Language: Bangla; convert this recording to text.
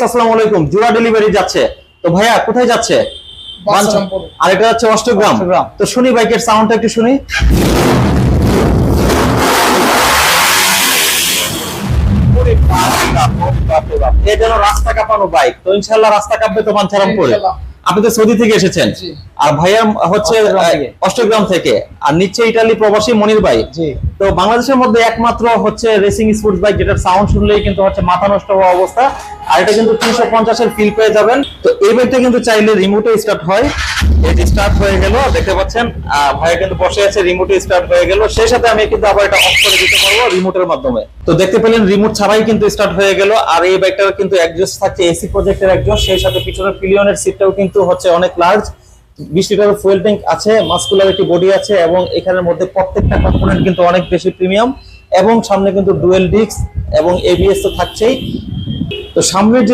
আসসালামু আলাইকুম। জোড়া ডেলিভারি যাচ্ছে। তো ভাইয়া কোথায় যাচ্ছে? আর এটা হচ্ছে অষ্টগ্রাম। তো শুনি বাইকের সাউন্ডটা একটু শুনি। এই যেন রাস্তা কাঁপানো বাইক। তো ইনশাআল্লাহ রাস্তা কাঁপবে তো বাঞ্ছারাম করে। আপনি তো সৌদি থেকে এসেছেন, আর ভাইয়া হচ্ছে অষ্টগ্রাম থেকে, আর নিচে ইতালি প্রবাসী মনির ভাই। তো বাংলাদেশের মধ্যে একমাত্র হচ্ছে রেসিং স্পোর্টস বাইক যেটার সাউন্ড শুনলেই কিন্তু হচ্ছে মাথা নষ্ট হওয়া অবস্থা। আর এটা কিন্তু 350 ফিল পেয়ে যাবেন। তো এই বাইকটা কিন্তু চাইলে রিমোটে স্টার্ট হয়। এই যে স্টার্ট হয়ে গেল, দেখতে পাচ্ছেন ভাইয়া কিন্তু বসে আছে, রিমোটে স্টার্ট হয়ে গেল। সেই সাথে আমি কিন্তু আবার এটা অফ করে দিতে পারবো রিমোটের মাধ্যমে। তো দেখতে পেলেন রিমোট ছাড়াই কিন্তু স্টার্ট হয়ে গেল। আর এই বাইকটার কিন্তু এক্সজস্ট থাকছে এসি প্রজেক্টের এক্সজস্ট, সেই সাথে পিছনের পিলিয়নের সিটটাও কিন্তু হচ্ছে অনেক লার্জ। 20 লিটারের ফুয়েল ট্যাঙ্ক আছে, মাস্কুলারিটি বডি আছে, এবং এখানের মধ্যে প্রত্যেকটা কম্পোনেন্ট কিন্তু অনেক বেশি প্রিমিয়াম। এবং সামনে কিন্তু ডুয়েল ডিস্ক এবং এবিএস তো থাকছেই। তো সামনের যে